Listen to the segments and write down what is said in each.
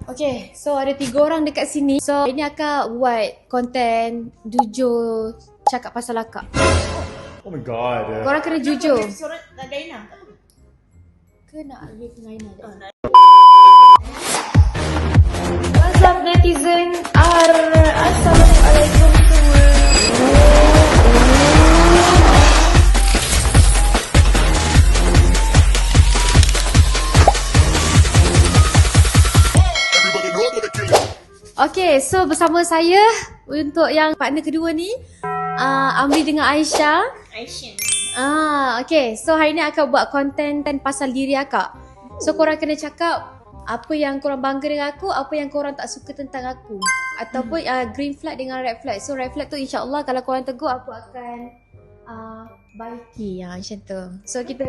Okay, so ada 3 orang dekat sini. So, ini akak buat konten jujur cakap pasal akak. Oh my god. Korang kena jujur. Surat Daina. Ke nak lebih pengaina dah? What's up netizen? Assalamualaikum semua. Okay, so bersama saya untuk yang partner kedua ni, Amri dengan Aisyah. Okay, so hari ni akak buat konten pasal diri akak. So korang kena cakap apa yang korang bangga dengan aku, apa yang korang tak suka tentang aku. Ataupun green flag dengan red flag. So red flag tu insyaAllah kalau korang tegur aku akan baiki macam tu. So kita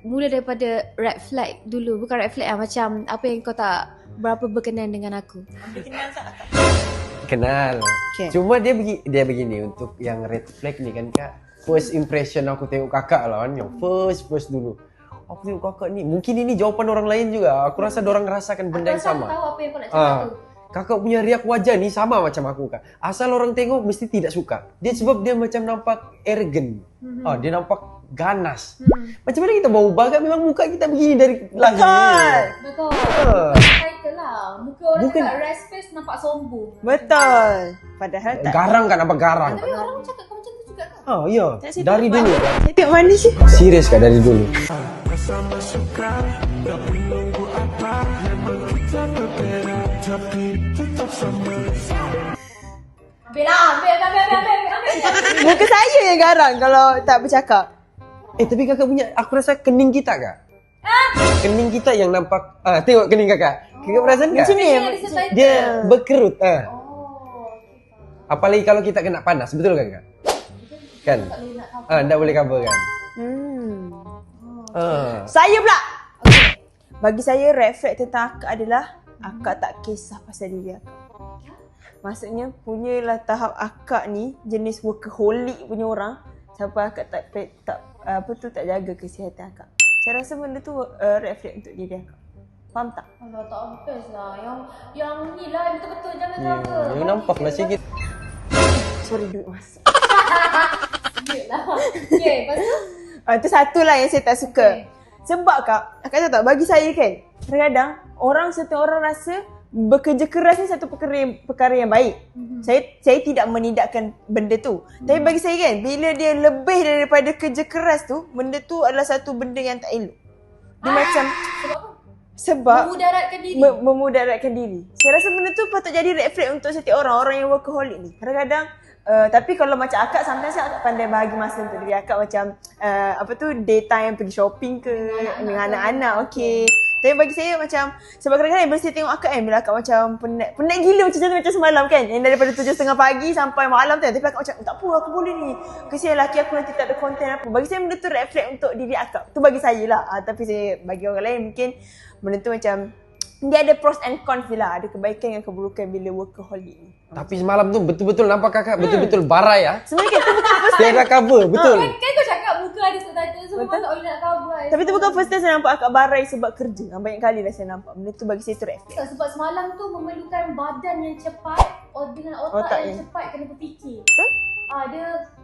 mula daripada red flag dulu. Bukan red flag macam apa yang kau tak berapa berkenan dengan aku. Kenal tak? Kenal. Okay. Cuma dia begini untuk yang red flag ni kan kak. First impression aku tengok kakak lah kan. Yang first dulu. Aku tengok kakak ni. Mungkin ini jawapan orang lain juga. Aku rasa orang rasakan benda yang sama. Aku tahu apa yang kau nak cakap tu. Kakak punya riak wajah ni sama macam aku kak. Asal orang tengok mesti tidak suka. Dia sebab dia macam nampak arrogant. Dia nampak ganas. Macam mana kita bawa bagat memang muka kita begini dari lahir. Betul. Title lah. Muka orang cakap rest face nampak sombong. Betul. Padahal tak. Garang kan nampak garang. Tapi orang cakap kau macam tu juga kan? Ya. Dari dulu kan. Saya tengok mana sih? Serius kak dari dulu. Ambil. Muka saya yang garang kalau tak bercakap. Tapi kakak punya, aku rasa kening kita kak. Kening kita yang nampak, tengok kening kakak. Kakak perasan kak? Macam ni. Dia berkerut. Oh, Apalagi kalau kita kena panas, betul kan kak? Kan? Tak boleh cover kan? Saya pula. Bagi saya red flag tentang akak adalah akak tak kisah pasal diri akak. Maksudnya punyalah tahap akak ni jenis workaholic punya orang sampai akak tak jaga kesihatan akak. Saya rasa benda tu red flag untuk diri akak. Faham tak? Alah tak best lah. Yang ni lah yang betul-betul jangan cover. Yang nampak lah sikit. Sorry duit masuk. Sikit lah. Okay, lepas tu? Itu satu lah yang saya tak suka. Sebab akak tahu tak, bagi saya kan, kadang-kadang setengah orang rasa bekerja keras ni satu perkara yang baik. Saya tidak menidakkan benda tu. Tapi bagi saya kan, bila dia lebih daripada kerja keras tu, benda tu adalah satu benda yang tak elok. Dia macam sebab memudaratkan diri. Saya rasa benda tu patut jadi red flag untuk setiap orang yang workaholic ni. Kadang-kadang tapi kalau macam akak, sometimes akak pandai bahagi masa untuk diri akak macam daytime pergi shopping ke dengan anak-anak, okay. Tapi bagi saya macam, sebab kadang-kadang bila saya tengok akak kan, bila akak macam penat gila macam semalam kan, yang daripada 7.30 pagi sampai malam tu kan, tapi akak macam tak apa aku boleh ni, kesian laki aku nanti tak ada konten apa. Bagi saya benda tu red flag untuk diri akak, tu bagi saya lah. Tapi saya bagi orang lain mungkin benda tu macam dia ada pros and cons je lah. Ada kebaikan dan keburukan bila workaholic ni. Tapi semalam tu betul-betul nampak kakak betul-betul barai ya. Sebenarnya tu bukan first time. Tiada cover, betul. Kan kau cakap muka ada subtitle, so memang tak boleh nak cover. Tapi tu bukan first time saya nampak akak barai sebab kerja. Banyak kali dah saya nampak. Benda tu bagi saya tu red flag. Sebab semalam tu memerlukan badan yang cepat dengan otak yang cepat kena berfikir.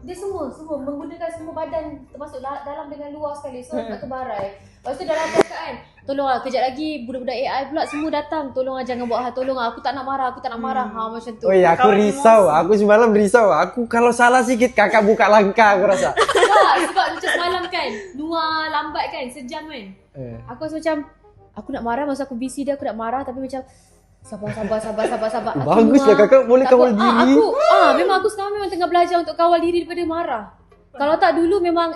Dia semua menggunakan semua badan termasuk dalam dengan luar sekali. So sebab tu barai. Lepas tu dalam cakap kan, tolonglah kejap lagi budak-budak AI pula semua datang. Tolonglah jangan buat hal, tolonglah aku tak nak marah, macam tu. Oh ya, aku risau. Aku semalam risau. Aku kalau salah sikit kakak buka langkah aku rasa. Tak, sebab macam semalam kan, Nuah lambat kan, sejam kan. Aku rasa macam, aku nak marah masa aku busy dia, aku nak marah tapi macam sabar. Baguslah kakak boleh kawal diri. Memang aku sekarang memang tengah belajar untuk kawal diri daripada marah. Kalau tak dulu memang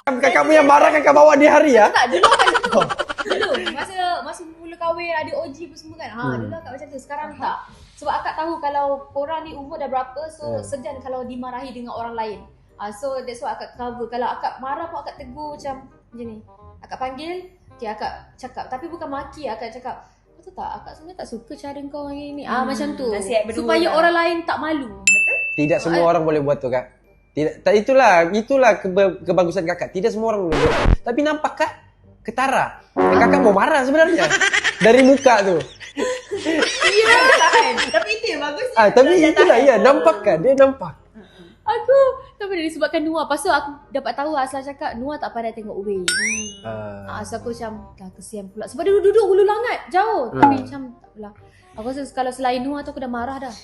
Kakak punya marah kakak bawa di hari ya? tak, dulu kat macam tu. Dulu masa mula kahwin ada OG apa semua kan. Dulu akak macam tu. Sekarang tak. Sebab akak tahu kalau korang ni umur dah berapa, so segan kalau dimarahi dengan orang lain. So that's why akak cover. Kalau akak marah pun akak tegur macam ni. Akak panggil, okay, akak cakap. Tapi bukan maki, akak cakap, betul tak? Akak sebenarnya tak suka cara kau hari ni. Macam tu. Supaya orang lain tak malu. Betul? Tidak semua orang boleh buat tu kak. Tidak, itulah kebagusan kakak. Tidak semua orang boleh buat. Tapi nampak kak, ketara. Kakak mau marah sebenarnya. Dari muka tu. Tapi itu yang bagus. Tapi itulah ya, nampak kan? Dia nampak. Aku tapi dia disebabkan Nuah. Lepas tu aku dapat tahu Asal cakap Nuah tak pandai tengok way. So aku macam kesian pula. Sebab dia duduk hulu langat jauh. Tapi macam tak pula. Aku rasa kalau selain Nuah tu aku dah marah dah.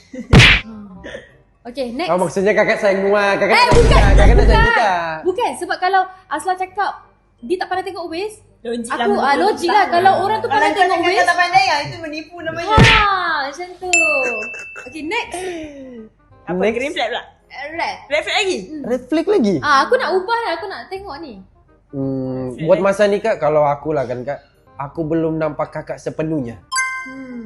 Okay, next. Maksudnya kakak sayang Nuah, kakak nak bukan. kakak nak sayang kita. Bukan, sebab kalau Asla cakap dia tak pandai tengok waist, Logik aku logik lah. Kalau orang tu pandai tengok waist, tak pandai itu menipu namanya. macam tu. Okay, next. Apa Next. green flag pula? Red. Red flag lagi? Red flag lagi? Aku nak ubah lah, aku nak tengok ni. Buat masa ni kak, kalau aku lah kan kak, aku belum nampak kakak sepenuhnya.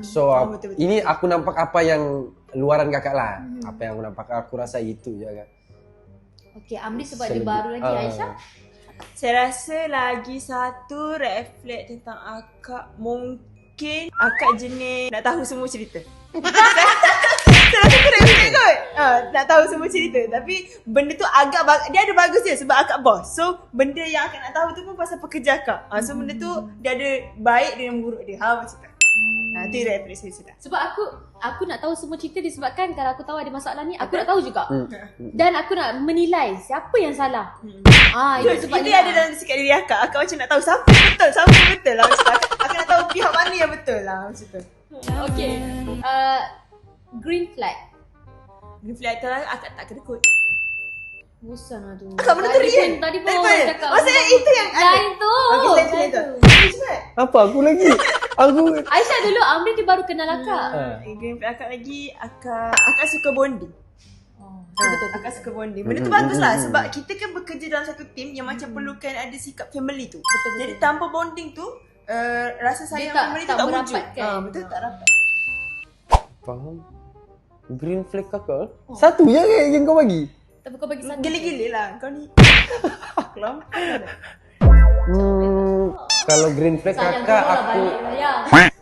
So betul. ini aku nampak apa yang luaran kakak lah. Apa yang aku nampak, aku rasa itu je kak. Okay, Amri sebab dia baru lagi. Aisyah? Saya rasa lagi satu red flag tentang akak, mungkin akak jenis nak tahu semua cerita. Saya rasa tu red flag kot. Nak tahu semua cerita. Tapi benda tu agak dia ada bagus dia sebab akak bos. So benda yang akak nak tahu tu pun pasal pekerja akak. So benda tu dia ada baik dan buruk dia. Macam tu. Itu red flag saya sudah. Sebab aku nak tahu semua cerita disebabkan kalau aku tahu ada masalah ni, aku nak tahu juga. Dan aku nak menilai siapa yang salah. Itu sebab Itu ada dalam sikap diri akak. Akak macam nak tahu siapa yang betul lah. Macam tu. Akak nak tahu pihak mana yang betul lah. Macam tu. Okay. Green flag. Green flag tu lah akak tak kedekut. Bosan lah tu. Akak benda tu real. Tadi pun Betul. orang cakap. Maksudnya itu yang ada. Lain tu. Okey, lain Lain tu. tu. Apa aku lagi? Aku Aisyah dulu, Amri dia baru kenal akak. Green flag akak lagi, akak suka bonding. Betul. Akak suka bonding. Benda tu bagus lah sebab kita kan bekerja dalam satu tim yang macam perlukan ada sikap family tu. Betul. Jadi tanpa bonding tu, rasa sayang tak- family tu tak tak wujud. merapat kan? Betul, tak rapat. faham. Green flag kakak? Satu je yang kau bagi? Tapi kau bagi satu. Gila-gila lah kau ni. Kelam. Kalau green flag Sayang kakak, kau lah aku balik lah, ya.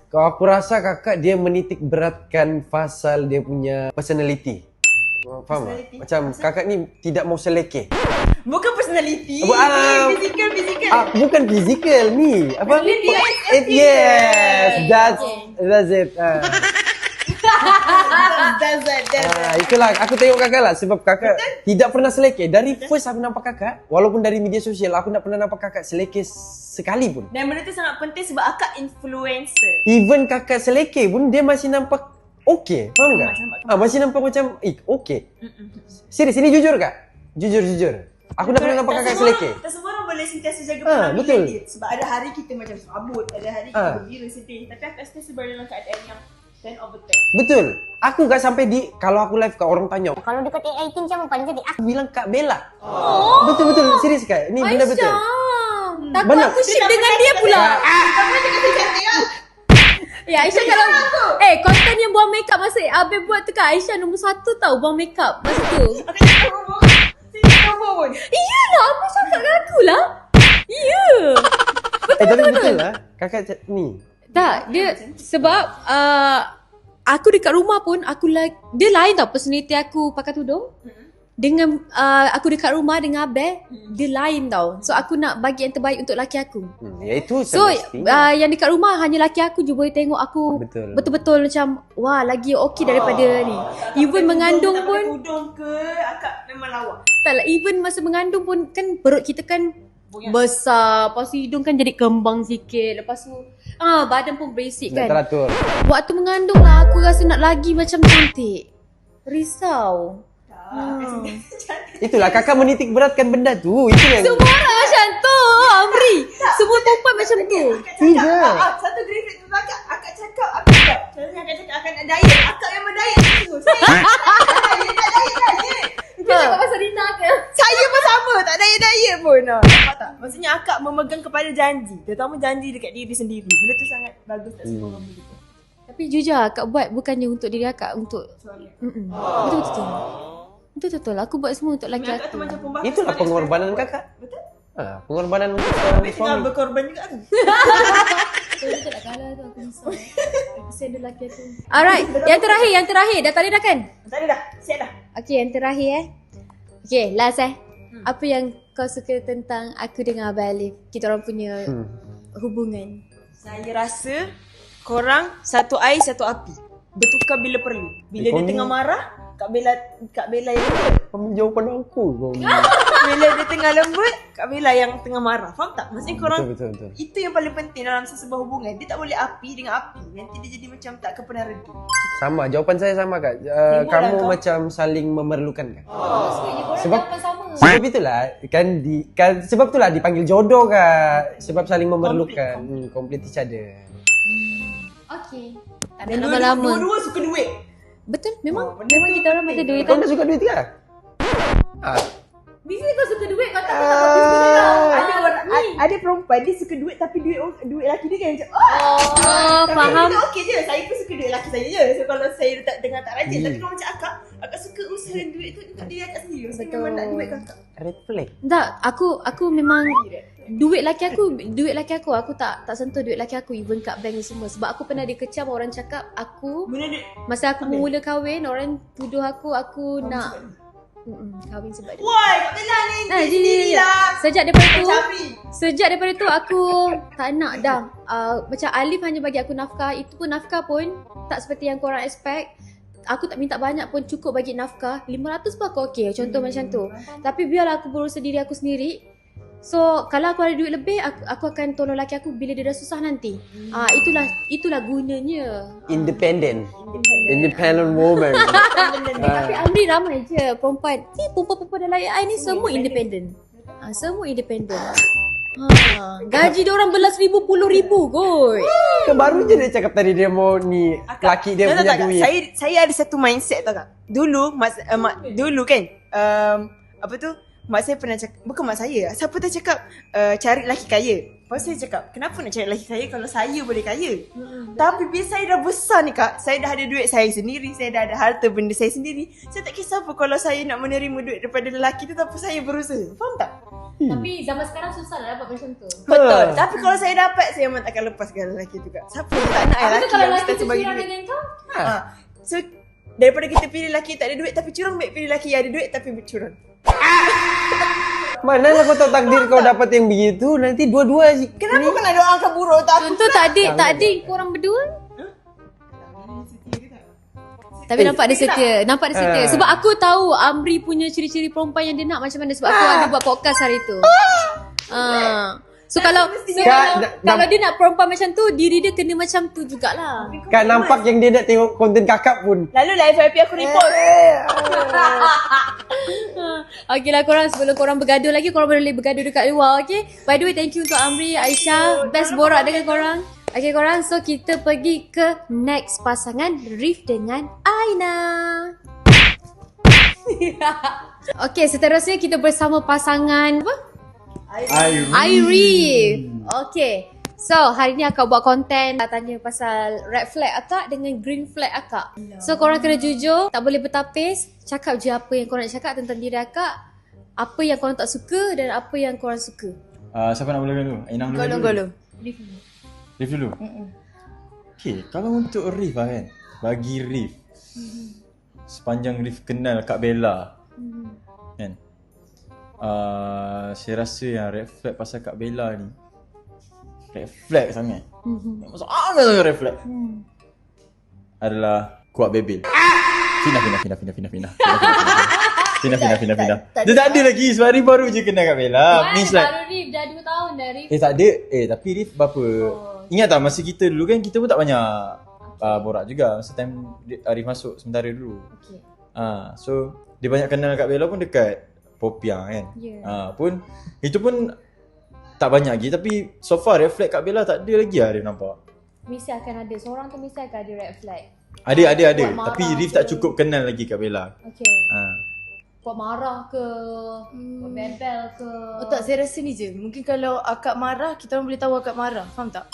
kalau aku rasa kakak dia menitik beratkan pasal dia punya personality. Faham tak? Personality? Macam kakak ni tidak mau selekeh. Bukan personality. Physical. Bukan fizikal ni. Apa? Personality. Yes, that's it. Itulah aku tengok kakak lah sebab kakak tidak pernah selekeh. Dari first aku nampak kakak, walaupun dari media sosial aku tak pernah nampak kakak selekeh sekali pun. Dan benda tu sangat penting sebab akak influencer. Even kakak selekeh pun dia masih nampak okey. Faham tak? Masih nampak macam okey. Serius, ini jujur kak? Jujur. Aku tak pernah nampak kakak selekeh. Tak semua orang boleh sentiasa jaga betul. penampilan dia. Sebab ada hari kita macam sabut, ada hari kita gembira sedih. Tapi akak sentiasa berada dalam keadaan yang 10 over 10. Betul. Aku gak sampai kalau aku live kak orang tanya, Kalau dekat AI macam paling jadi aku bilang Kak Bella. Betul. Serius kak? Ini benda betul. Takut Benar. aku ship dengan dia pula. Ya Aisyah kalau konten yang buang makeup masa Abel buat tu kan Aisyah nombor 1 tau buang makeup masa tu. Akak tak tahu. Saya tak tahu pun. Iyalah apa cakap dengan aku lah. Ya. Tapi betul lah. Kakak ni. Tak, dia sebab aku dekat rumah pun aku dia lain tau personality aku pakai tudung. Dengan aku dekat rumah dengan Abel, dia lain tau. So aku nak bagi yang terbaik untuk laki aku. Ya itu So semestinya. yang dekat rumah hanya laki aku je boleh tengok aku Betul. betul-betul macam wah lagi okey daripada ni. Even mengandung Tak pun pakai tudung ke, akak memang lawa. tak lah, even masa mengandung pun kan perut kita kan besar, lepas tu hidung kan jadi kembang sikit, lepas tu badan pun berisik Tak kan. teratur. Waktu mengandung lah aku rasa nak lagi macam cantik. Risau. Itulah kakak menitik beratkan benda tu. Itu yang Semua orang macam tu Amri. Semua perempuan macam tu. tidak. Satu green flag tu akak cakap apa tak? Contohnya akak cakap akak nak diet. Akak memang diet tu. Saya tak diet. Dia cakap pasal Rina ke? Saya pun sama, tak diet pun. Nampak tak? Maksudnya akak memegang kepada janji. Terutama janji dekat diri sendiri. Benda tu sangat bagus, tak semua orang begitu. Tapi jujur akak buat bukannya untuk diri akak, untuk Betul-betul. Betul-betul. Aku buat semua untuk laki Akak tu aku. macam pembahas. Itulah pengorbanan kakak. Betul? Pengorbanan untuk seorang Tapi tengah suami. berkorban juga kan? Betul tak kalah tu aku risau. Kesian dia laki aku. Alright, yang terakhir. Dah tadi dah kan? Tak ada dah, siap dah. Okay, yang terakhir Okay, last Apa yang kau suka tentang aku dengan Abang Alif? Kita orang punya hubungan? Saya rasa korang satu air satu api. Bertukar bila perlu. Bila Kau dia ni- tengah marah, Kak Bella yang lembut. Kamu jawapan aku kau. Bila dia tengah lembut, Kak Bella yang tengah marah. Faham tak? Maksudnya korang Betul. itu yang paling penting dalam sebuah hubungan. Dia tak boleh api dengan api. Nanti dia jadi macam tak pernah reda. Sama, jawapan saya sama Kak. Sibuk Kamu lah kau. macam saling memerlukan kan? Maksudnya korang Sebab- jawapan sama. Sebab itulah sebab itulah dipanggil jodoh Kak. Sebab saling memerlukan, complete each other. Okay. Tak Dan ada lama-lama. dua-dua suka duit. Betul, memang benda memang tu kita orang ada penting. duit Kau kan. tak suka duit ke? Ah, Bila kau suka duit kau tak habis duit lah. Ada orang ada perempuan dia suka duit tapi duit laki dia kan macam Oh, tapi faham. kita okey je. Saya pun suka duit laki saya je. So kalau saya tak dengar tak rajin tapi kalau macam akak suka usaha duit tu untuk diri akak sendiri. Saya Betul. memang nak duit kakak. red flag. Tak, aku memang duit laki aku tak sentuh duit laki aku even kat bank ni semua sebab aku pernah dikecam orang cakap aku Guna duit. masa aku mula kahwin orang tuduh aku nak kahwin sebab dia. Why, Kak Bella ni Nah, sendiri lah. Sejak daripada tu aku tak nak dah. Macam Alif hanya bagi aku nafkah, itu pun nafkah pun tak seperti yang korang expect. Aku tak minta banyak pun cukup bagi nafkah. 500 pun aku okey, contoh macam tu. Tapi biarlah aku berusaha diri aku sendiri. So kalau aku ada duit lebih aku akan tolong laki aku bila dia dah susah nanti. Itulah gunanya. Independent woman. Tapi Amri ramai je perempuan. Perempuan dalam AI ni semua independent. Semua independent. Gaji dia orang belas ribu, puluh ribu kot. Baru je dia cakap tadi dia mau ni laki dia Tahu punya tak, Kak? duit. Saya ada satu mindset tau Kak. Dulu kan apa tu? Mak saya pernah cakap, bukan mak saya, siapa tu cakap cari lelaki kaya. Lepas saya cakap, kenapa nak cari lelaki kaya kalau saya boleh kaya? Tapi bila saya dah besar ni Kak, saya dah ada duit saya sendiri, saya dah ada harta benda saya sendiri. Saya tak kisah apa kalau saya nak menerima duit daripada lelaki tu tanpa saya berusaha. Faham tak? Tapi zaman sekarang susah nak dapat macam tu. Betul. Tapi kalau saya dapat, saya memang takkan lepaskan lelaki tu Kak. Siapa yang tak nak Tapi lelaki kalau yang lelaki mesti tu bagi curang duit? dengan kau, So daripada kita pilih lelaki tak ada duit tapi curang, baik pilih lelaki yang ada duit tapi curang. Manalah kau tahu takdir kau dapat yang begitu, nanti dua-dua Kenapa kau nak doakan buruk tak aku? contoh tak adik korang berdua. Tapi nampak dia setia. Sebab aku tahu Amri punya ciri-ciri perempuan yang dia nak macam mana. Sebab aku ada buat podcast hari tu. So kalau dia nak perempuan macam tu, diri dia kena macam tu jugalah. Kak nampak yang dia nak tengok konten kakak pun. Lalu lah FYP aku report. Okay lah korang, sebelum korang bergaduh lagi, korang boleh bergaduh dekat luar, okay? By the way, thank you untuk Amri, Aisyah. Best borak dengan korang. Okay korang, so kita pergi ke next pasangan, Rif dengan Aina. Okay, seterusnya kita bersama pasangan apa? Irene. Okay. So, hari ni akak buat konten tanya pasal red flag akak dengan green flag akak. So, korang kena jujur, tak boleh bertapis. Cakap je apa yang korang nak cakap tentang diri akak. Apa yang korang tak suka dan apa yang korang suka. Siapa nak mulakan dulu? Aina mulakan Golo. Rif dulu. Okay, kalau untuk Rif lah kan. Bagi Rif. Sepanjang Rif kenal Kak Bella. Kan? Saya rasa yang red flag pasal Kak Bella ni red flag sangat. Masalah sangat red flag. Adalah kuat bebel. Fina. Dia tak ada lagi. Sebari baru je kenal Kak Bella. Means like baru Rif, dah 2 tahun dah Rif. tak ada. Tapi Rif berapa? Ingat tak masa kita dulu kan, kita pun tak banyak borak juga. Masa time Rif masuk sementara dulu. Okay. So dia banyak kenal Kak Bella pun dekat Popiah kan. Yeah. Pun itu pun tak banyak lagi, tapi so far red flag Kak Bella tak ada lagi lah dia nampak. Mesti akan ada. Seorang tu mesti akan ada red flag. Ada. Buat marah Tapi Rif ke? tak cukup kenal lagi Kak Bella. Okay. Buat marah ke, buat bebel ke. Oh tak, saya rasa ni je. Mungkin kalau akak marah, kita orang boleh tahu akak marah. Faham tak?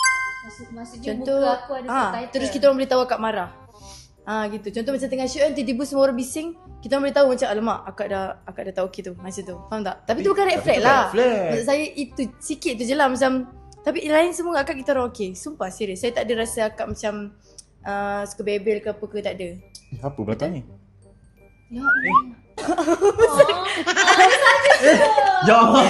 Maksudnya Contoh, muka aku ada subtitle. terus kita orang boleh tahu akak marah. Gitu. Contoh macam tengah shoot kan, tiba-tiba semua orang bising, kita orang boleh tahu macam alamak, akak dah tak okey tu. Macam tu. Faham tak? Tapi tu bukan red Tapi flag tu lah. red flag. Maksud saya itu sikit tu je lah macam. Tapi lain semua akak kita orang okey. Sumpah serius. Saya tak ada rasa akak macam suka bebel ke apa ke, tak ada. Apa belakang ni? Ya Ya Allah.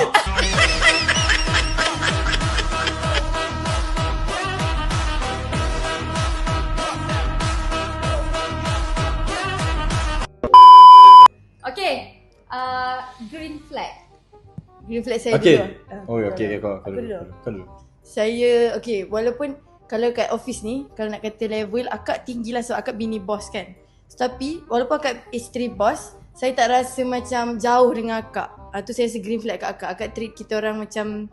Green flag saya Okay. dulu. Oh, okay, kau Aku dulu. dulu. Saya, okay, walaupun kalau kat office ni, kalau nak kata level, akak tinggi lah sebab akak bini bos kan. Tapi, walaupun akak isteri bos, saya tak rasa macam jauh dengan akak. Tu saya rasa green flag kat akak. Akak treat kita orang macam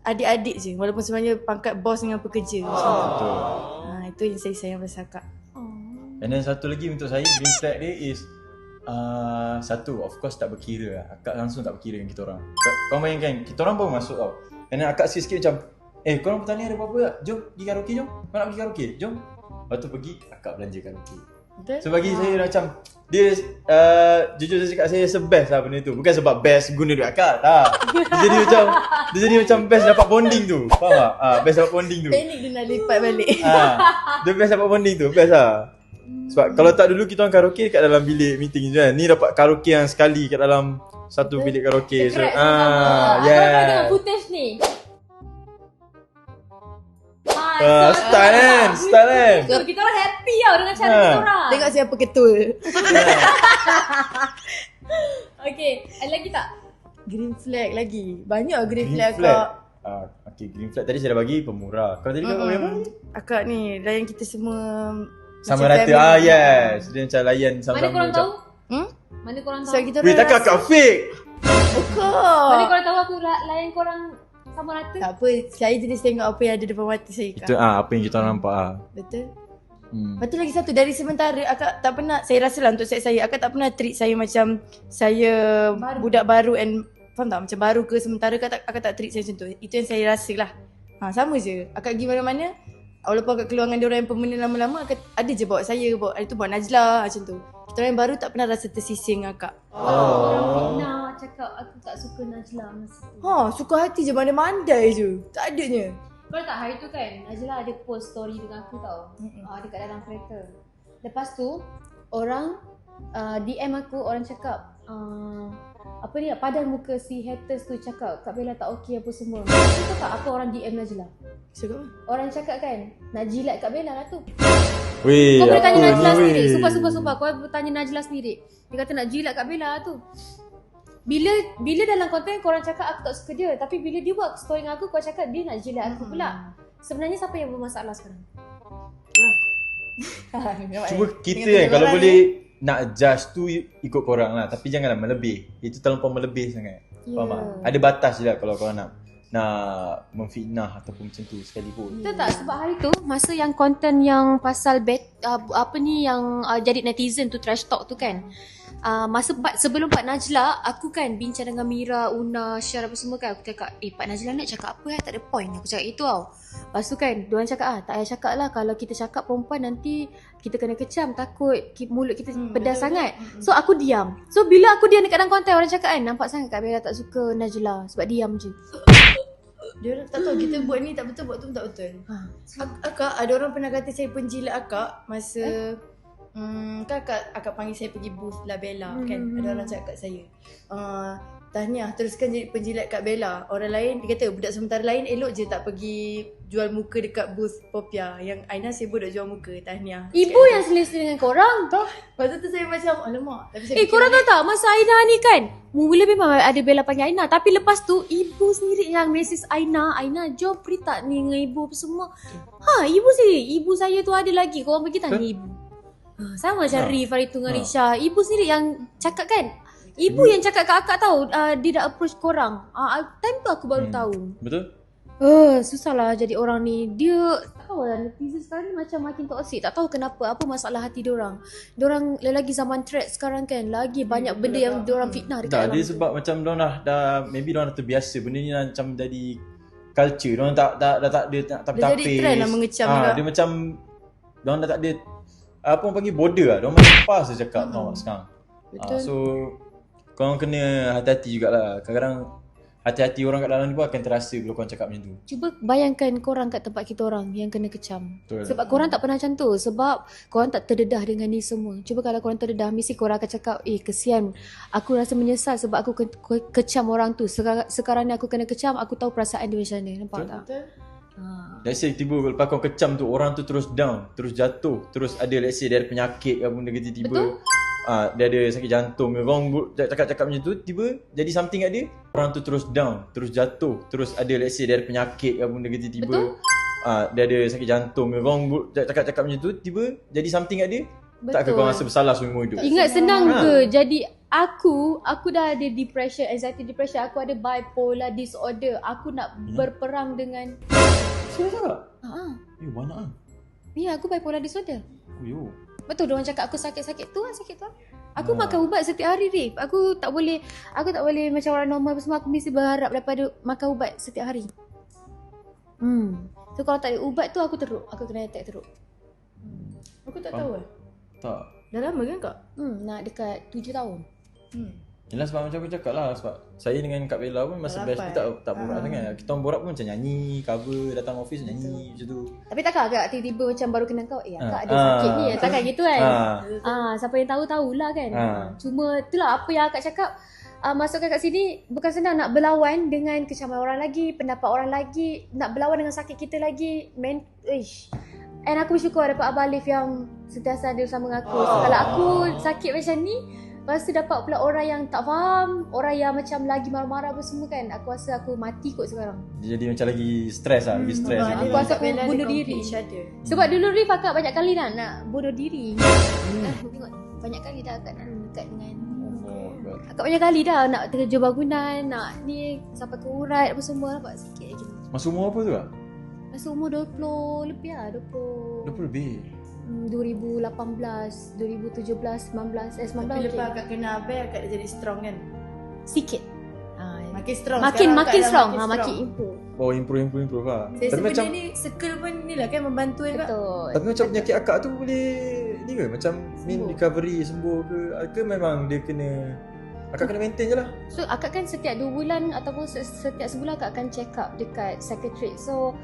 adik-adik je. Walaupun sebenarnya pangkat bos dengan pekerja. Betul. Itu yang saya sayang pasal akak. And then satu lagi untuk saya, green flag dia is satu, of course tak berkira lah. Akak langsung tak berkira dengan kita orang. Kau bayangkan, kita orang baru masuk tau. And then akak sikit-sikit macam, korang petang ni ada apa-apa tak? Jom pergi karaoke jom. Kau nak pergi karaoke? Jom. Lepas tu pergi, akak belanja karaoke. Betul? So bagi saya macam, dia jujur saya cakap, saya rasa best lah benda tu. Bukan sebab best guna duit akak, tak. Dia jadi macam best dapat bonding tu. Faham tak? Best dapat bonding tu. Panik dia nak lipat balik. Dia best dapat bonding tu, best lah. Sebab kalau tak dulu kita orang karaoke kat dalam bilik meeting je kan. Ni dapat karaoke yang sekali kat dalam satu bilik karaoke. So, Secret sama. yeah. Aku tengok footage ni. Style kan? So, kita orang happy tau dengan cara kita orang. Tengok siapa ketua. Okay, ada lagi tak? Green flag lagi. Banyak green flag akak. Okay, green flag tadi saya dah bagi pemurah. Kalau tadi kau bagi apa? Akak ni layan kita semua Sama macam rata. family. Yes. Dia macam layan sama-sama. Mana korang macam, tahu? Hmm? Mana korang tahu? So kita weh, takkan akak fake? Mana Bukan. korang tahu aku layan korang sama rata? Tak apa, saya jenis tengok apa yang ada depan mata saya Itu kak. apa yang kita orang nampak Betul. Hmm. Lepas tu lagi satu, dari sementara akak tak pernah, saya rasa lah untuk set saya, akak tak pernah treat saya macam saya budak baru and faham tak? Macam baru ke sementara akak tak treat saya macam tu. Itu yang saya rasa lah. Sama je. Akak pergi mana-mana, walaupun akak keluar dengan diorang yang permanent lama-lama, akak ada je bawa saya, ada tu bawa Najlah macam tu. Kita orang yang baru tak pernah rasa tersisih dengan akak. Orang fitnah cakap aku tak suka Najlah masa tu. Suka hati je, mandai je. Tak adanya. Kau tak hari tu kan Najlah ada post story dengan aku tau. Dekat dalam kereta. Lepas tu orang DM aku, orang cakap apa ni, padan muka si haters tu cakap Kak Bella tak okey apa semua. Tahu tak apa orang DM Najlah? Cakap apa? Orang cakap kan nak jilat Kak Bella lah tu. Weh, Kau boleh tanya apa Najlah ni, sendiri. weh? Sumpah. Kau tanya Najlah sendiri. Dia kata nak jilat Kak Bella tu. Bila dalam konten korang cakap aku tak suka dia, tapi bila dia buat story dengan aku, kau cakap dia nak jilat aku pula. Sebenarnya siapa yang bermasalah sekarang? Cuma kita kan kalau boleh nak judge tu ikut korang lah, tapi janganlah melebih. Itu terlampau melebih sangat. Faham tak? Ada batas je lah kalau korang nak memfitnah ataupun macam tu sekalipun. Tahu tak sebab hari tu masa yang konten yang pasal apa ni yang jadi netizen tu trash talk tu kan. Sebelum Pak Najlah, aku kan bincang dengan Mira, Una, Syar apa semua kan. Aku cakap, Pak Najlah nak cakap apa tak ada point. Aku cakap itu tau. Lepas tu kan, diorang cakap, tak payah cakap lah. Kalau kita cakap perempuan nanti kita kena kecam. Takut mulut kita pedas sangat. So aku diam. So bila aku diam dekat dalam konten, orang cakap kan, nampak sangat Kak Bella tak suka Najlah sebab diam je. Dia orang tak tahu kita buat ni tak betul, buat tu tak betul. Akak, ada orang pernah kata saya penjilat akak masa kan akak panggil saya pergi booth La Bella kan. Ada orang cakap kat saya, tahniah teruskan jadi penjilat Kak Bella. Orang lain, dia kata budak sementara lain elok je tak pergi jual muka dekat booth Popia. Yang Aina sibuk duk jual muka. Tahniah. Ibu yang selesa dengan korang. Lepas tu saya macam alamak. Tapi saya fikir Korang tahu tak masa Aina ni kan, mula memang ada Bella panggil Aina, tapi lepas tu ibu sendiri yang message Aina, jom free tak ni dengan ibu apa semua. Ibu sendiri, ibu saya tu ada lagi, korang pergi tanya ibu. Sama macam Rif hari tu dengan Risha, ibu sendiri yang cakap kan. Ibu yang cakap kat akak tahu dia dah approach korang. Time tu aku baru tahu. Betul? Susahlah jadi orang ni. Dia tahu lah netizen sekarang ni macam makin toxic. Tak tahu kenapa, apa masalah hati diorang. Diorang lagi zaman thread sekarang kan, lagi banyak benda yang diorang fitnah dekat Tak, dalam dia tu. sebab macam diorang dah maybe diorang dah terbiasa. Benda ni dah macam jadi culture. Diorang tak ada Dah jadi trend lah mengecam juga. Dia macam diorang dah tak ada apa orang panggil border lah. Diorang macam pas dia cakap tau sekarang. Betul. So korang kena hati-hati jugalah. Kadang-kadang hati-hati orang kat dalam ni pun akan terasa bila korang cakap macam tu. Cuba bayangkan korang kat tempat kita orang yang kena kecam. Betul. Sebab korang tak pernah macam tu. Sebab korang tak terdedah dengan ni semua. Cuba kalau korang terdedah, mesti korang akan cakap, kesian. Aku rasa menyesal sebab aku kecam orang tu. Sekarang ni aku kena kecam, aku tahu perasaan dia macam mana. Nampak tak? Betul. Let's say tiba lepas kau kecam tu, orang tu terus down, terus jatuh, terus ada let's say dia ada penyakit ke benda tiba-tiba. Betul. dia ada sakit jantung, orang cakap-cakap macam tu, tiba jadi something kat dia, orang tu terus down, terus jatuh, terus ada let's say dia ada penyakit ke benda tiba-tiba. Dia ada sakit jantung, orang cakap-cakap macam tu, tiba jadi something kat dia. Takkan kau rasa bersalah seumur hidup? Ingat senang ke? Jadi aku dah ada depression, anxiety depression, aku ada bipolar disorder. Aku nak berperang dengan Serius tak? Banyak kan? Ya, aku bipolar disorder. Yo. Betul diorang cakap aku sakit tu. Aku makan ubat setiap hari, Rif. Aku tak boleh macam orang normal semua, aku mesti berharap daripada makan ubat setiap hari. So kalau tak ada ubat tu aku teruk, aku kena attack teruk. Aku tak tahu Tak. Dah lama kan kak? Nak dekat 7 tahun. Yelah sebab macam aku cakap lah, sebab saya dengan Kak Bella pun masa best tu tak borak sangat. Kita orang borak pun macam nyanyi, cover, datang office nyanyi macam tu. Tapi takkan agak tiba-tiba macam baru kenal kau, akak ada sakit ni, takkan gitu kan. Siapa yang tahulah kan. Cuma itulah apa yang akak cakap, masukkan kat sini bukan senang nak berlawan dengan kecaman orang lagi, pendapat orang lagi, nak berlawan dengan sakit kita lagi. And aku bersyukur dapat Abang Alif yang sentiasa ada bersama dengan aku. Kalau aku sakit macam ni, lepas tu dapat pula orang yang tak faham, orang yang macam lagi marah-marah apa semua kan, aku rasa aku mati kot sekarang. Jadi macam lagi stres lah, lagi stres. Aku rasa aku bunuh diri. Sebab dulu Rif akak banyak kali dah nak bunuh diri. Tengok, banyak kali dah akak nak dekat dengan akak banyak kali dah nak kerja bangunan, nak ni sampai ke urat apa semua, nampak sikit lagi. Masa umur apa tu lah? Masa umur 20 lebih lah, 20 lebih. 2018, 2017, 19. Tapi lepas akak kena Abel, akak dah jadi strong kan? Sikit. Makin strong. Makin strong. Makin improve. Oh, improve lah. Saya Tapi macam ni circle pun ni lah kan membantu kan? Betul. tapi macam penyakit akak tu boleh ni ke? Macam recovery, sembuh ke memang dia kena akak kena maintain je lah? So akak kan setiap 2 bulan ataupun setiap sebulan akak akan check up dekat psychiatrist. So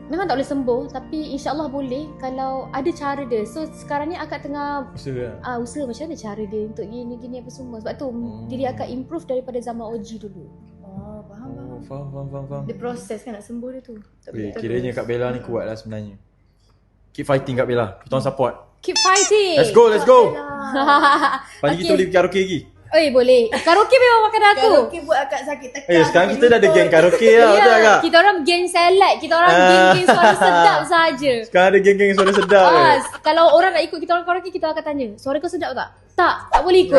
memang tak boleh sembuh, tapi insyaAllah boleh kalau ada cara dia. So sekarang ni akak tengah usaha macam mana cara dia untuk gini apa semua. Sebab tu diri akak improve daripada zaman OG dulu. Faham. Dia proses kan nak sembuh dia tu. Kiranya Kak Bella ni kuat lah sebenarnya. Keep fighting Kak Bella, kita orang support. Keep fighting. Let's go. Pagi kita boleh pergi karaoke lagi. Boleh. Karaoke memang makanan aku. Karaoke buat akak sakit tekan. Sekarang kita dah ada geng karaoke lah, betul tak Kak? Kita orang geng salad, kita orang geng suara sedap saja. Sekarang ada geng-geng suara sedap Kalau orang nak ikut kita orang karaoke, kita akan tanya, suara kau sedap tak? Tak boleh ikut.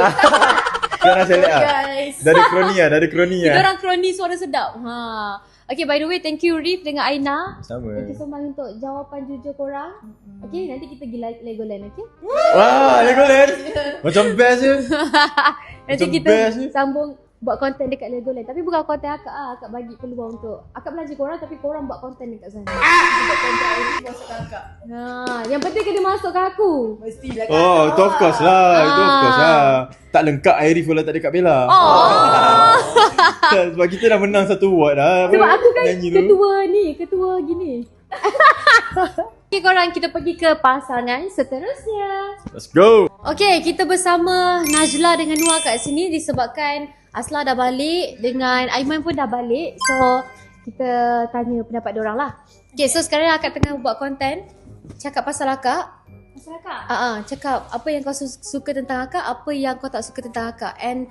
Sekarang select lah. Guys. Dah ada kroni Kita orang kroni suara sedap. Okay, by the way, thank you Rif dengan Aina. Sama. Thank you so much untuk jawapan jujur korang. Okay, nanti kita pergi Legoland, okay? Wah, Legoland. Macam best je. Nanti Macam kita best je. sambung buat konten dekat Legoland. Tapi bukan konten akak akak bagi peluang untuk akak belajar korang, tapi korang buat konten dekat sana. Yang penting kena masukkan aku. Mestilah kan. Oh, itu of course lah. Tak lengkap Airif kalau tak ada Kak Bella. Sebab kita dah menang satu award dah. Sebab aku kan Nyanyi tu. ketua gini. Okay korang, kita pergi ke pasangan seterusnya. Let's go. Okay, kita bersama Najla dengan Noah kat sini disebabkan Asla dah balik dengan Aiman pun dah balik. So, kita tanya pendapat diorang lah. Okay, so sekarang akak tengah buat konten cakap pasal akak. Pasal akak? Cakap apa yang kau suka tentang akak, apa yang kau tak suka tentang akak. And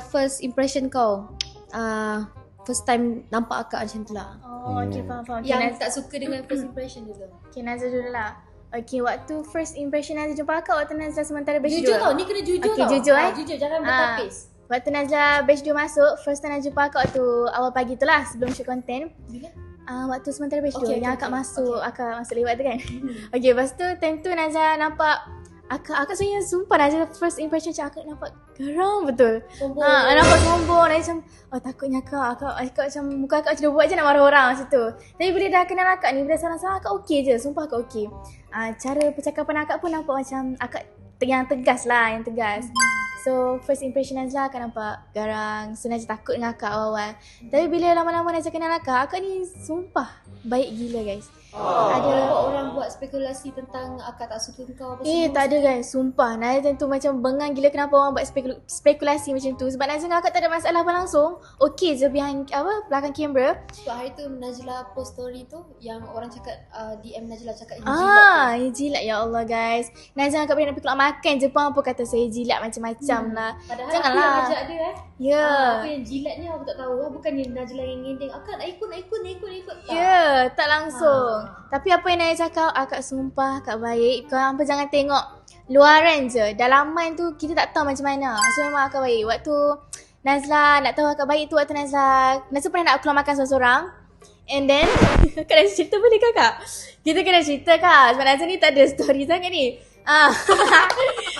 first impression kau. First time nampak akak macam tu lah. Okay, faham. Yang tak suka dengan first impression dulu. Okay, Nazla dulu lah. Okay, waktu first impression Nazla jumpa akak waktu Nazla sementara batch 2. Jujur tau, ni kena jujur Okay, tau. jujur Jujur, jangan bertapis. Waktu Nazla batch 2 masuk, first time Nazla jumpa akak waktu awal pagi tu lah sebelum shoot konten. Bila? Waktu sementara batch 2 Okay, yang okay, akak masuk, akak masuk lewat tu kan. Okay, lepas tu time tu Nazla nampak akak sebenarnya sumpah Nazla first impression macam akak nampak garang betul. Sombong. Nampak sombong. Nazla macam takutnya akak macam muka akak macam buat je nak marah orang macam tu. Tapi bila dah kenal akak ni, bila salah-salah akak okey je, sumpah akak okey. Cara percakapan akak pun nampak macam akak yang tegas lah, yang tegas. So first impression Najla akan nampak garang. So Najla takut dengan akak awal-awal. Tapi bila lama-lama Najla kenal akak ni sumpah baik gila guys. Ada orang buat spekulasi tentang akak tak suka kau apa semua. Tak ada guys, sumpah. Najla tu macam bengang gila kenapa orang buat spekulasi macam tu. Sebab Najla dengan akak tak ada masalah pun langsung. Okay je behind belakang kamera. Sebab hari tu Najla post story tu yang orang cakap DM Najla cakap jilat tu. Jilat ya Allah guys. Najla akak bila nak pergi keluar makan je pun apa kata saya jilat macam-macam lah. Padahal Janganlah. aku yang ajak dia Ya. Apa yang jilat ni aku tak tahu bukannya Najla yang ngendeng. Akak nak ikut tak. Ya, tak langsung. Tapi apa yang Najla cakap, akak sumpah akak baik. Kau apa jangan tengok luaran je. Dalaman tu kita tak tahu macam mana. So memang akak baik. Waktu Najla nak tahu akak baik tu waktu Najla pernah nak keluar makan seorang-seorang. And then kak dah cerita boleh kakak? Kita kena cerita kak. Sebab Najla ni tak ada story sangat ni.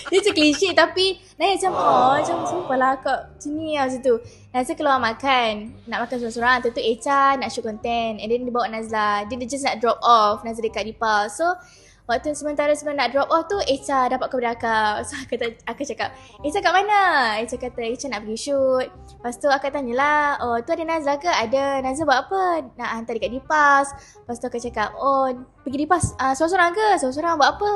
Dia macam klise tapi Najla macam sumpah lah akak macam ni lah macam tu. Najla keluar makan. Nak makan seorang-seorang. Tentu Echa nak shoot content. And then dia bawa Najla. Dia just nak drop off Najla dekat Dipal. So waktu sementara sebelum nak drop off tu Echa dapat khabar akak. So aku cakap Echa kat mana? Echa kata Echa nak pergi shoot. Lepas tu akak tanyalah, oh tu ada Najla ke? Ada. Najla buat apa? Nak hantar dekat Dipas. Lepas tu akak cakap, oh pergi Dipas seorang-seorang ke? Seorang-seorang buat apa?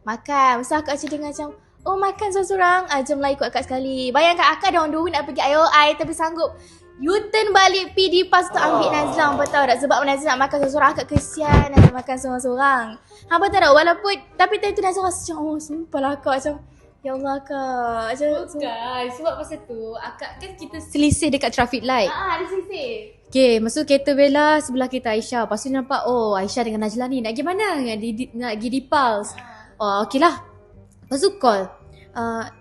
Makan. Masa akak macam dengar macam, oh makan seorang-seorang. Jomlah ikut akak sekali. Bayangkan akak dah on the way nak pergi IOI tapi sanggup U-turn balik pergi Dipas tu ambil Najla. Hampa tahu tak? Sebab Najla nak makan seorang-seorang. Akak kesian Najla makan seorang-seorang. Hampa tahu tak? Walaupun tapi time tu Najla rasa macam, oh sumpah lah akak macam, ya Allah akak macam, Bukan. Sebab pasal tu akak kan kita selisih dekat traffic light. ada sisi. Okay, masa tu kereta Bella sebelah kita Aisyah. Lepas tu nampak, oh Aisyah dengan Najla ni nak pergi mana? Nak pergi Dipals. Oh okey lah. Lepas tu call.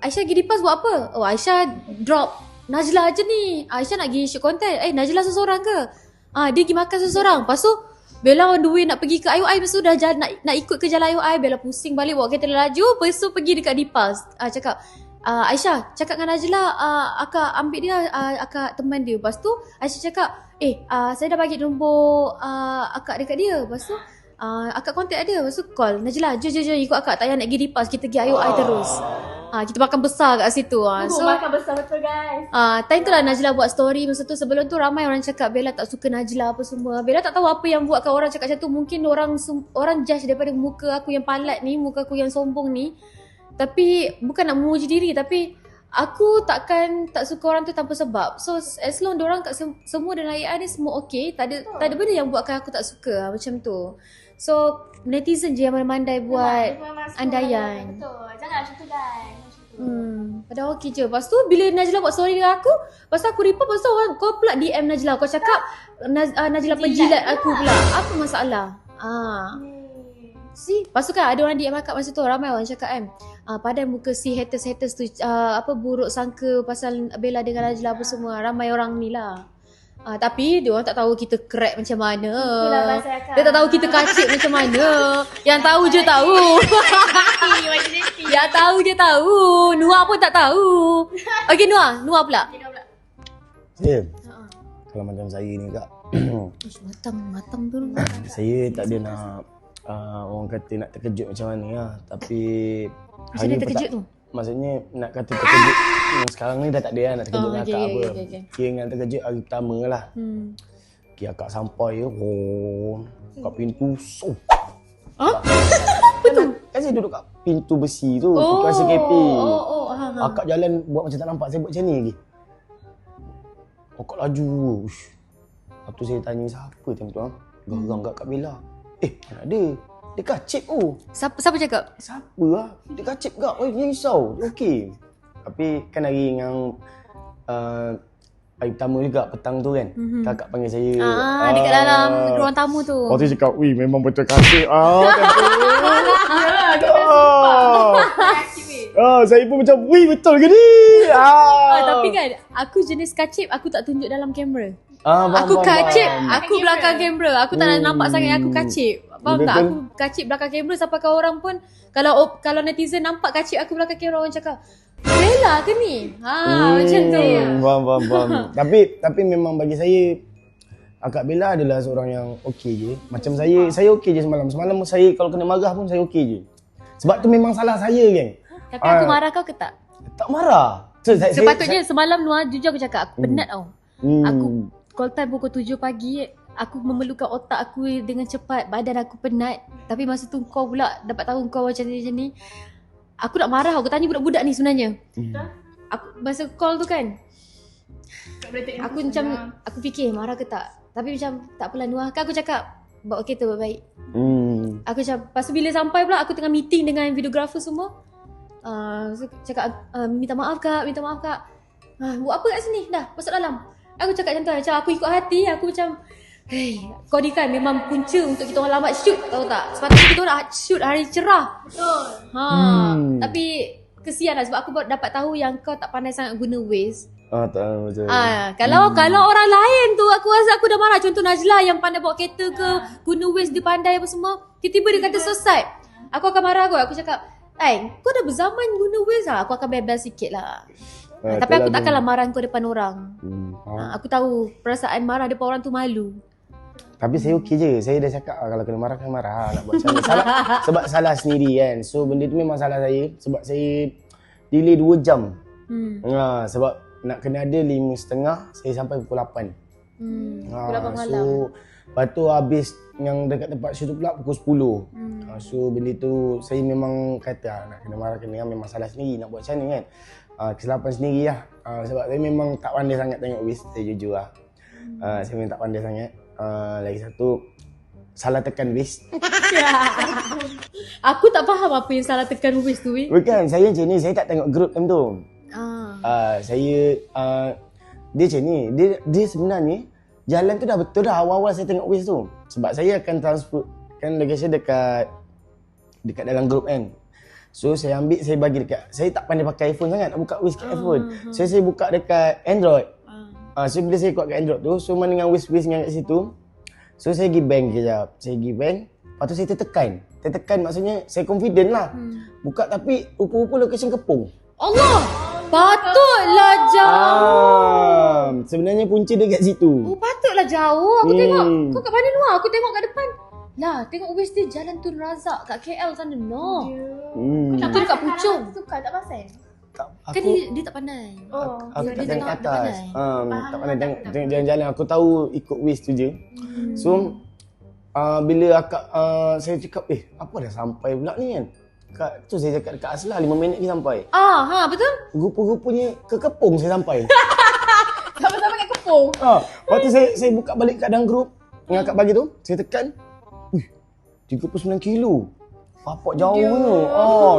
Aisyah pergi Dipals buat apa? Oh Aisyah drop Najla je ni. Aisyah nak pergi shoot content. Najla seorang ke? Dia pergi makan seorang. Lepas tu Bella on the way nak pergi ke IOI. Lepas tu dah jalan, nak ikut ke jalan IOI. Bella pusing balik bawa kereta laju. Lepas tu pergi dekat Dipals. Cakap Aisyah cakap dengan Najla, akak ambil dia, akak teman dia. Lepas tu Aisyah cakap, saya dah bagi nombor akak dekat dia. Lepas tu akak kontak dia. Lepas tu call Najla, jom ikut akak. Tak payah nak pergi Dipals, kita pergi IOI terus. Kita makan besar kat situ. So makan besar betul guys. time tu lah Najla buat story. Masa tu sebelum tu ramai orang cakap Bella tak suka Najla apa semua. Bella tak tahu apa yang buatkan orang cakap macam tu. Mungkin orang judge daripada muka aku yang palat ni, muka aku yang sombong ni. Tapi bukan nak memuji diri, tapi aku tak suka orang tu tanpa sebab. So as long diorang kat semua dan layak ni semua okey, tak ada benda yang buatkan aku tak suka macam tu. So netizen je yang mandai buat andaian. Betul. Jangan macam tu guys. Padahal okey je. Lepas tu bila Najla buat story dengan aku, lepas tu aku report, lepas tu orang kau pula DM Najla. Kau cakap Najla penjilat aku pula. Apa masalah? See? Lepas tu kan ada orang DM akak masa tu, ramai orang cakap kan, padahal muka si haters tu buruk sangka pasal Bella dengan Najla apa semua. Ramai orang ni lah. Tapi dia orang tak tahu kita crack macam mana. Itulah bahasa akak. Dia tak tahu kita kacik macam mana. Yang tahu je tahu. Yang tahu je tahu. Nuah pun tak tahu. Okey Nuah pula. Saya kalau macam saya ni kak, Matang tu. saya tak ada nak orang kata nak terkejut macam mana lah. Tapi Macam mana terkejut tu? maksudnya nak kata terkejut sekarang ni dah tak ada lah nak terkejut dengan okey, akak apa. okey. Kira dengan terkejut hari pertama lah. Kira akak sampai kat pintu. Apa tu? Kan saya duduk kat pintu besi tu, pintu SKP. Akak jalan buat macam tak nampak saya buat macam ni lagi. Akak laju. Lepas tu saya tanya siapa time tu garang kat Kak Bella. Mana ada? Dia kacip Siapa cakap? Siapa lah? Dia kacip kak. Dia risau. Dia okey. Tapi kan hari yang hari pertama juga petang tu kan. Kakak panggil saya. Dekat dalam ruang tamu tu. Waktu tu cakap, wih memang betul kacip. Saya pun macam, wih betul ke ni? Tapi kan aku jenis kacip, aku tak tunjuk dalam kamera. Aku kacip, aku belakang kamera. Aku tak nak nampak sangat aku kacip. Faham tak? Aku kacip belakang kamera sampai kau orang pun kalau netizen nampak kacip aku belakang kamera, orang cakap, Bella ke ni? Macam tu. Faham. Tapi memang bagi saya Akak Bella adalah seorang yang okey je. Macam saya okey je semalam. Semalam saya kalau kena marah pun saya okey je. Sebab tu memang salah saya, geng. Tapi aku marah kau ke tak? Tak marah. So, Sepatutnya semalam Nuah jujur aku cakap aku penat tau. Aku call time pukul 7 pagi. Aku memerlukan otak aku dengan cepat. Badan aku penat. Tapi masa tu kau pula dapat tahu kau macam ni. Aku nak marah. Aku tanya budak-budak ni sebenarnya. Aku masa call tu kan, aku macam aku fikir marah ke tak. Tapi macam tak apalah Nuah. Kan aku cakap bawa kereta baik-baik. Aku macam lepas tu bila sampai pula aku tengah meeting dengan videographer semua. So cakap minta maaf kak. Buat apa kat sini? Dah masuk dalam. Aku cakap macam tu. Macam aku ikut hati. Aku macam kau ni kan memang punca untuk kita orang lambat shoot, tahu tak? Sepatutnya kita orang shoot hari cerah. Betul. Tapi kesian lah sebab aku dapat tahu yang kau tak pandai sangat guna Waze. Betul. Kalau orang lain tu aku rasa aku dah marah. Contoh Najla yang pandai bawa kereta ke, guna Waze dia pandai apa semua. Tiba-tiba dia kata sesat. Aku akan marah kot. Aku cakap, kau dah berzaman guna Waze lah. Aku akan bebel sikit lah. Tapi aku takkanlah marah kau depan orang. Aku tahu perasaan marah depan orang tu malu. Tapi saya okey je. Saya dah cakap kalau kena marah, kena marah. Nak buat macam mana. Salah, sebab salah sendiri kan. So benda tu memang salah saya. Sebab saya delay 2 jam. Sebab nak kena ada 5.30, saya sampai pukul 8. Pukul 8 malam. So lepas tu habis yang dekat tempat shoot tu pula pukul 10. So benda tu saya memang kata nak kena marah, kena memang salah sendiri. Nak buat macam mana kan. Kesilapan sendiri lah. Sebab saya memang tak pandai sangat tengok Waze. Saya jujur lah. Saya memang tak pandai sangat. Lagi satu, salah tekan Waze. Aku tak faham apa yang salah tekan Waze tu. Bukan, saya macam ni. Saya tak tengok group time tu. Saya dia macam ni. Dia sebenarnya jalan tu dah betul dah awal-awal saya tengok Waze tu. Sebab saya akan transfer kan location dekat dalam group kan. So saya ambil, saya bagi dekat, saya tak pandai pakai iPhone sangat nak buka Waze kat iPhone. So saya buka dekat Android. So bila saya kuat kat Android tu, so mana dengan Waze yang kat situ. So saya pergi bank kejap. Saya pergi bank, lepas tu saya tertekan maksudnya saya confident lah. Buka tapi rupa-rupa location Kepong. Allah! Patutlah jauh. Sebenarnya punca dia kat situ. Patutlah jauh. Aku tengok. Kau kat mana Nuah? Aku tengok kat depan. Lah, tengok Waze dia Jalan Tun Razak kat KL sana. No. Itu dekat Puchong. Suka tak pasal? Kan dia tak pandai. Aku tak tengok kat atas. Tak pandai tengok jalan-jalan. Aku tahu ikut Waze tu je. So bila akak saya cakap apa dah sampai pula ni kan. Tu saya cakap dekat Aslah 5 minit lagi sampai. Betul. Rupa-rupanya ke Kepong saya sampai. Sama-sama kat Kepong. Lepas tu saya buka balik kat dalam grup yang akak bagi tu. Saya tekan. 39 kilo. Papak jauh ni.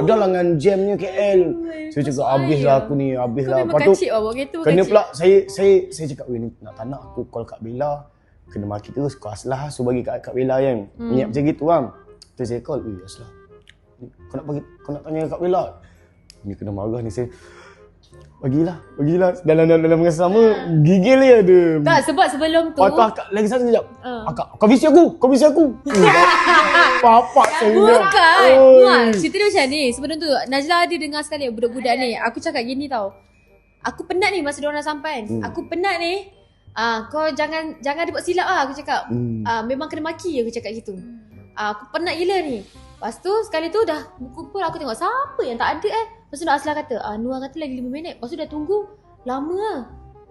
Dah lah dengan jamnya KL. Saya cakap habislah aku ni, habislah. Kau memang kacik lah bawa kereta. Kena pula saya cakap ni nak tak nak aku call Kak Bella. Kena maki terus kau Aslah so bagi Kak Bella kan. Niat macam gitu kan. Tu saya call, Aslah. Kau nak tanya Kak Bella. Ni kena marah ni saya. Bagilah. Dalam masa sama gigil dia ada. Tak, sebab sebelum tu. Akak lagi satu sekejap. Akak, kau visi aku. Papak saya. Bukan. Cerita dia macam ni. Sebelum tu Najla ada dengar sekali budak-budak ni. Aku cakap gini tau. Aku penat ni masa diorang sampai. Aku penat ni. Kau jangan buat silap lah aku cakap. Memang kena maki aku cakap gitu. Aku penat gila ni. Lepas tu sekali tu dah kumpul aku tengok siapa yang tak ada Lepas tu Aslah kata, Nuah kata lagi 5 minit. Lepas tu dah tunggu lama lah.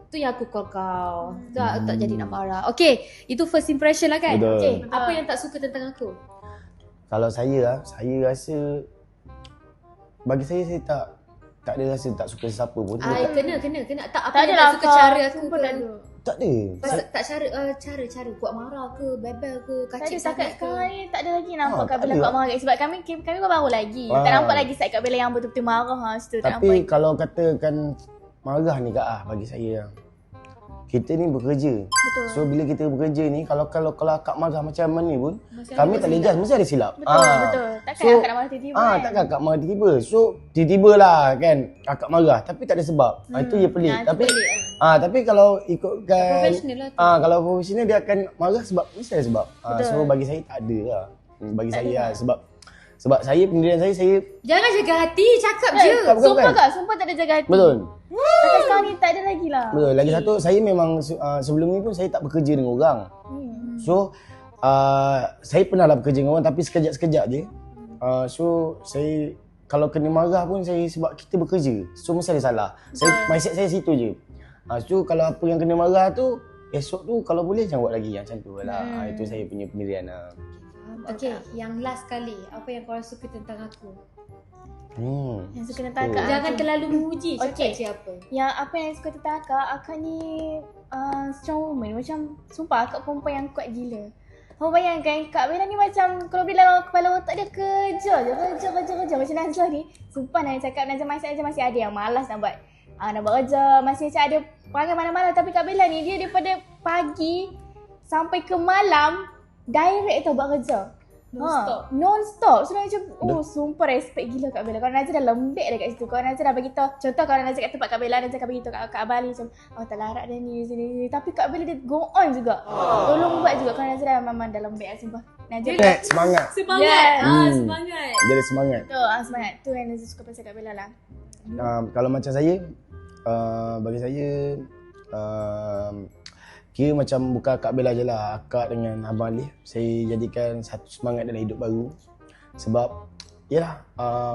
Tu yang aku call kau. Tak jadi nak marah. Okay, itu first impression lah kan? Betul. Okay, apa yang tak suka tentang aku? Kalau saya rasa bagi saya tak ada rasa tak suka siapa pun. Kena. Tak apa Tak yang adalah tak suka cara aku sumpah ke? tak ada. Tak ada. Tak cara buat marah ke, bebel ke, Tak ada kacik setakat sangat ke? sekarang ni tak ada lagi nampak Kak tak Bella ada. buat marah lagi. Sebab kami baru lagi. Tak nampak lagi side Kak Bella yang betul-betul marah situ. Tak Tapi nampak. kalau katakan marah ni Kak bagi saya kita ni bekerja. Betul. So bila kita bekerja ni kalau akak marah macam mana pun kami tak boleh judge, mesti ada silap. Betul. Takkan akak nak marah tiba-tiba kan? Takkan akak marah tiba-tiba. So tiba-tiba lah kan akak marah tapi tak ada sebab. Itu je pelik. Tapi kalau ikutkan Professional lah tu. kalau profesional dia akan marah sebab mesti ada sebab. So bagi saya tak ada lah. Bagi saya lah sebab saya pendirian saya Jangan jaga hati, cakap je. Sumpah Kak, sumpah tak ada jaga hati. betul. Takkan sekarang ni tak ada lagi lah. Betul. Lagi satu saya memang sebelum ni pun saya tak bekerja dengan orang. So saya pernah lah bekerja dengan orang tapi sekejap-sekejap je. So saya kalau kena marah pun saya sebab kita bekerja. So mesti ada salah. Mindset saya situ je. So kalau apa yang kena marah tu, esok tu kalau boleh jangan buat lagi yang macam tu lah. Itu saya punya pendirian lah. Okay, yang last kali, apa yang korang suka tentang aku? Yang suka tentang akak. Jangan terlalu memuji, cakap Okay. siapa. Yang apa yang suka tentang akak ni strong woman. Macam sumpah akak perempuan yang kuat gila. Kau bayangkan Kak Bella ni macam kalau bila dalam kepala otak dia kerja je. Macam Nazlah ni. Sumpah nak cakap Nazlah masih ada yang malas nak buat. Nak buat kerja. Masih macam ada perangai mana-mana. Tapi Kak Bella ni dia daripada pagi sampai ke malam direct tau buat kerja. Non-stop. So macam sumpah respect gila Kak Bella. Kalau Nazlah dah lembek dah kat situ. Kalau Nazlah dah beritahu, contoh kalau Nazlah kat tempat Kak Bella, Nazlah akan beritahu kat Kak Abali macam tak larat dah ni sini. Tapi Kak Bella dia go on juga. Tolong buat juga kalau Nazlah dah memang dah lembek lah sumpah. Nazlah Semangat. Semangat. Jadi semangat. tu semangat. Tu yang Nazlah suka pasal Kak Bella lah. Kalau macam saya, bagi saya, kira macam bukan Kak Bella je lah, akak dengan Abang Alif saya jadikan satu semangat dalam hidup baru. Sebab yalah,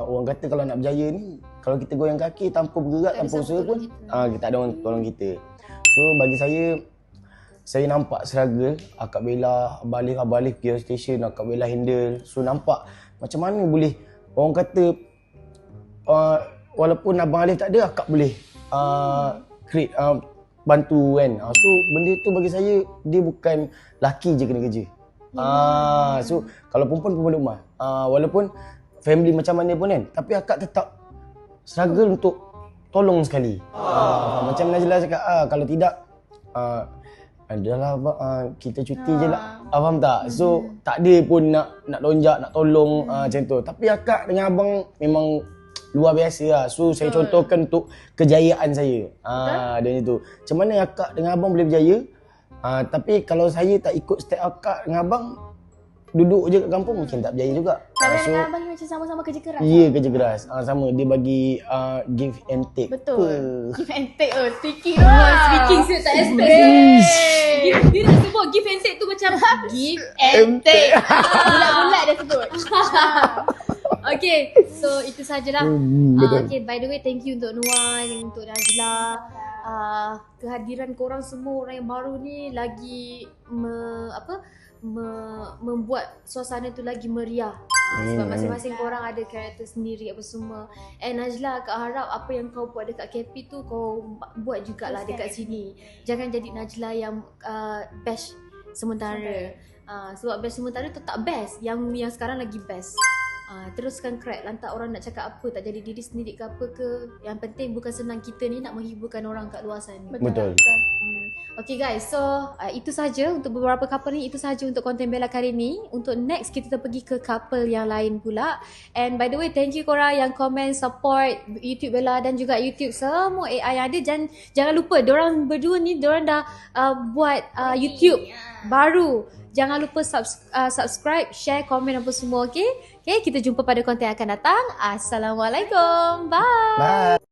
orang kata kalau nak berjaya ni, kalau kita goyang kaki tanpa bergerak, tanpa usaha pun tak ada orang tolong kita. So bagi saya nampak struggle Kak Bella, Abang Alif pergi station, Kak Bella handle. So nampak macam mana boleh, orang kata walaupun Abang Alif tak ada, akak boleh create bantu kan. So benda tu bagi saya, dia bukan laki je kena kerja. So kalau perempuan rumah, walaupun family macam mana pun kan, tapi akak tetap struggle untuk tolong sekali. Macam Najla cakap, kalau tidak adalah kita cuti je lah. Faham tak? So tak ada pun nak lonjak, nak tolong macam tu. Tapi akak dengan abang memang luar biasa lah. So saya contohkan untuk kejayaan saya. Dan itu. Macam mana akak dengan abang boleh berjaya? Tapi kalau saya tak ikut step akak dengan abang, duduk je kat kampung mungkin tak berjaya juga. Kak Bella dengan abang ni macam sama-sama kerja keras. Ya, kerja keras. Sama, dia bagi give and take. Betul. Give and take. Speaking Speaking saya tak expect. Dia nak sebut give and take tu macam give and take. bulat-bulat dia sebut. Okay, so itu sajalah. Betul. Okay, by the way, thank you untuk Nuan, untuk Najla. Kehadiran korang semua orang yang baru ni lagi membuat suasana tu lagi meriah. Sebab masing-masing korang ada karakter sendiri apa semua. And Najla, Kak harap apa yang kau buat dekat KP tu kau buat jugalah dekat sini. Jangan jadi Najla yang bash sementara. Sebab bash sementara tu tak best. Yang sekarang lagi best. Teruskan crack. Lantak orang nak cakap apa, tak jadi diri sendiri ke apa ke. Yang penting bukan senang kita ni nak menghiburkan orang kat luar sana. Betul. Okay guys, so itu saja untuk beberapa couple ni. Itu saja untuk konten Bella kali ni. Untuk next kita pergi ke couple yang lain pula. And by the way, thank you korang yang komen support YouTube Bella dan juga YouTube semua AI yang ada. Jangan lupa dorang berdua ni, dorang dah buat YouTube baru. Jangan lupa subscribe, share, komen apa semua, okay? Okay, kita jumpa pada konten yang akan datang. Assalamualaikum. Bye. Bye.